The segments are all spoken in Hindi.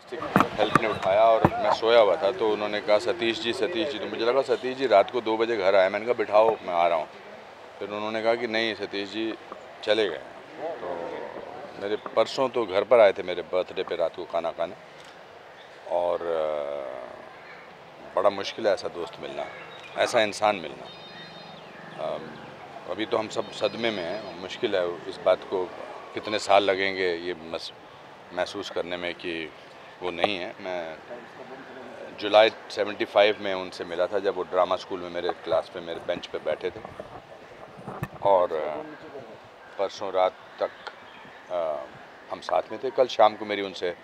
डोमेस्टिक हेल्प ने उठाया और मैं सोया हुआ था, तो उन्होंने कहा सतीश जी, तो मुझे लगा सतीश जी रात को 2 बजे घर आए। मैंने कहा बिठाओ, मैं आ रहा हूँ। फिर उन्होंने कहा कि नहीं, सतीश जी चले गए। तो मेरे परसों तो घर पर आए थे मेरे बर्थडे पे रात को खाना खाने, और बड़ा मुश्किल है ऐसा दोस्त मिलना, ऐसा इंसान मिलना। अभी तो हम सब सदमे में हैं, मुश्किल है इस बात को, कितने साल लगेंगे ये महसूस करने में कि वो नहीं है। मैं जुलाई 75 में उनसे मिला था, जब वो ड्रामा स्कूल में मेरे क्लास पे मेरे बेंच पे बैठे थे, और परसों रात तक हम साथ में थे। कल शाम को मेरी उनसे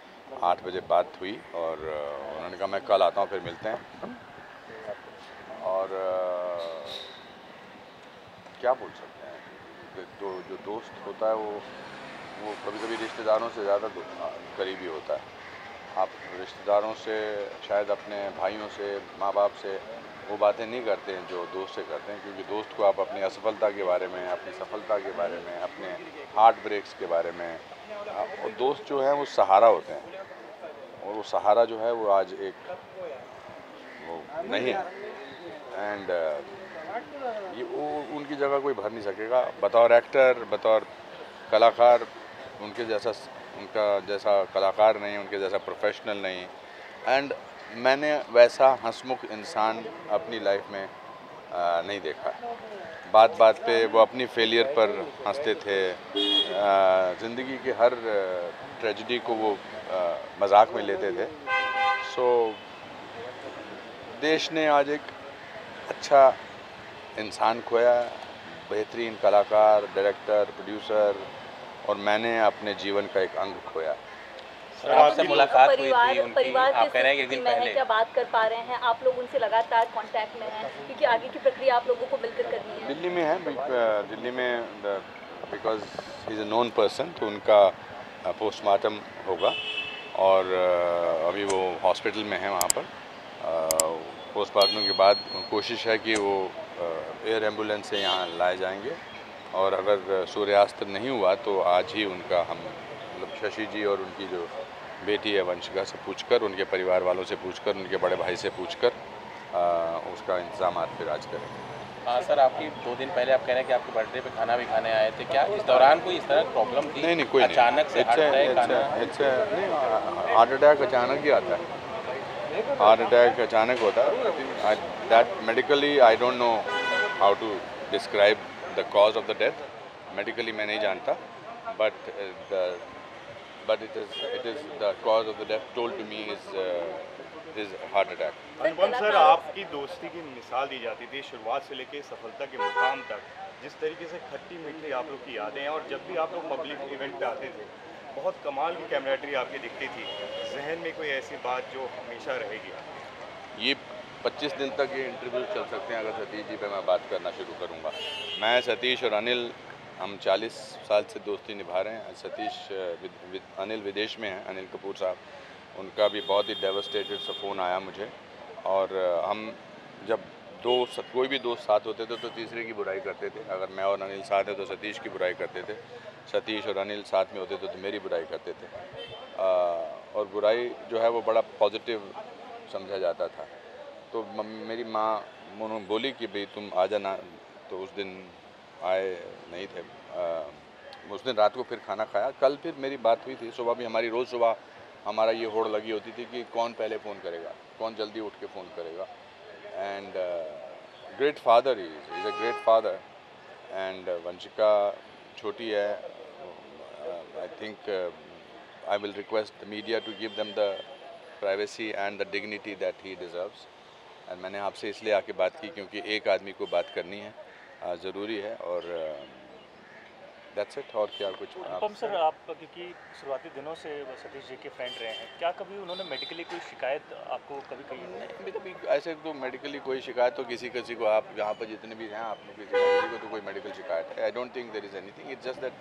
8 बजे बात हुई, और उन्होंने कहा मैं कल आता हूँ, फिर मिलते हैं। और क्या बोल सकते हैं, जो दोस्त होता है वो कभी कभी रिश्तेदारों से ज़्यादा करीबी होता है। आप रिश्तेदारों से, शायद अपने भाइयों से, माँ बाप से वो बातें नहीं करते हैं जो दोस्त से करते हैं, क्योंकि दोस्त को आप अपनी असफलता के बारे में, अपनी सफलता के बारे में, अपने हार्ट ब्रेक्स के बारे में, और दोस्त जो हैं वो सहारा होते हैं, और वो सहारा जो है वो आज एक वो नहीं है। एंड ये वो उनकी जगह कोई भर नहीं सकेगा बतौर एक्टर, बतौर कलाकार। उनका जैसा कलाकार नहीं, उनके जैसा प्रोफेशनल नहीं। एंड मैंने वैसा हंसमुख इंसान अपनी लाइफ में नहीं देखा। बात बात पे वो अपनी फेलियर पर हंसते थे, ज़िंदगी के हर ट्रेजेडी को वो मजाक में लेते थे। सो देश ने आज एक अच्छा इंसान खोया, बेहतरीन कलाकार, डायरेक्टर, प्रोड्यूसर, और मैंने अपने जीवन का एक अंग खोया। सर आपसे मुलाकात हुई थी उनकी, परिवार आप कह रहे हैं कि एक के दिन में है, पहले क्या बात कर पा रहे हैं? आप लोग उनसे लगातार कांटेक्ट में हैं, क्योंकि आगे की प्रक्रिया आप लोगों को मिलकर करनी है। दिल्ली में है, दिल्ली में, because he is a known person, तो उनका पोस्टमार्टम होगा, और अभी वो हॉस्पिटल में है वहाँ पर। पोस्टमार्टम के बाद कोशिश है कि वो एयर एम्बुलेंस से यहाँ लाए जाएंगे, और अगर सूर्यास्त नहीं हुआ तो आज ही उनका हम मतलब शशि जी और उनकी जो बेटी है वंशिका से पूछकर, उनके परिवार वालों से पूछकर, उनके बड़े भाई से पूछकर उसका इंतजाम फिर आज करेंगे। हाँ सर, आपकी 2 दिन पहले आप कह रहे हैं कि आपके बर्थडे पे खाना भी खाने आए थे, क्या इस दौरान कोई इस तरह की प्रॉब्लम थी? नहीं, कोई नहीं। अचानक से हार्ट अटैक आना? नहीं, हार्ट अटैक अचानक ही आता है। हार्ट अटैक अचानक होता है। That medically I don't know how to describe the cause of the death. Medically मैं नहीं जानता, but it is the cause of the death told to me is heart attack. Anupam sir, आपकी दोस्ती की मिसाल दी जाती थी शुरुआत से लेकर सफलता के मुकाम तक। जिस तरीके से खट्टी मीठी आप लोग की यादें हैं, और जब भी आप लोग पब्लिक इवेंट पे आते थे, बहुत कमाल की कैमराटरी आपकी दिखती थी। जहन में कोई ऐसी बात जो हमेशा रहेगी? ये 25 दिन तक ये इंटरव्यू चल सकते हैं अगर सतीश जी पे मैं बात करना शुरू करूँगा। मैं, सतीश और अनिल, हम 40 साल से दोस्ती निभा रहे हैं। सतीश अनिल विदेश में हैं, अनिल कपूर साहब। उनका भी बहुत ही डेवस्टेटेड सा फ़ोन आया मुझे, और हम जब कोई भी दोस्त साथ होते थे तो तीसरे की बुराई करते थे। अगर मैं और अनिल साथ हैं तो सतीश की बुराई करते थे, सतीश और अनिल साथ में होते थे तो मेरी बुराई करते थे। और बुराई जो है वो बड़ा पॉजिटिव समझा जाता था। तो मेरी माँ उन्होंने बोली कि भाई तुम आ जाना, तो उस दिन आए नहीं थे। उस दिन रात को फिर खाना खाया। कल फिर मेरी बात हुई थी, सुबह भी हमारी रोज़ सुबह हमारा ये होड़ लगी होती थी कि कौन पहले फ़ोन करेगा, कौन जल्दी उठ के फ़ोन करेगा। And great father is a great father. And Vanshika छोटी है। I think I will request the media to give them the privacy and the dignity that he deserves. And मैंने आपसे इसलिए आके बात की क्योंकि एक आदमी को बात करनी है, ज़रूरी है, और दैट्स इट। और क्या कुछ? अनुपम सर, आप क्योंकि शुरुआती दिनों से सतीश जी के फ्रेंड रहे हैं, क्या कभी उन्होंने मेडिकली कोई शिकायत आपको कभी कही? नहीं, कभी ऐसे तो मेडिकली कोई शिकायत तो किसी को, आप यहाँ पर जितने भी हैं आप लोग किसी को तो कोई मेडिकल शिकायत है? I don't think there is anything. It's just that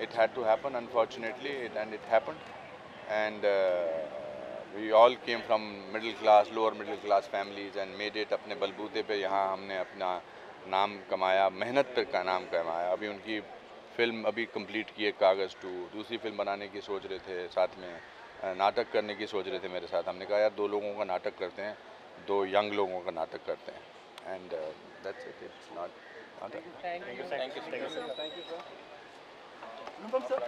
it had to happen unfortunately, and it happened. And we all came from middle class, lower middle class families, and made it. अपने बलबूते पे यहाँ हमने अपना नाम कमाया, मेहनत पे का नाम कमाया। अभी उनकी फिल्म अभी कंप्लीट की है, कागज़ 2, दूसरी फिल्म बनाने की सोच रहे थे साथ में। नाटक करने की सोच रहे थे मेरे साथ। हमने कहा यार 2 लोगों का नाटक करते हैं, 2 यंग लोगों का नाटक करते हैं and that's it, it's not thank you. Thank you sir. Anupam sir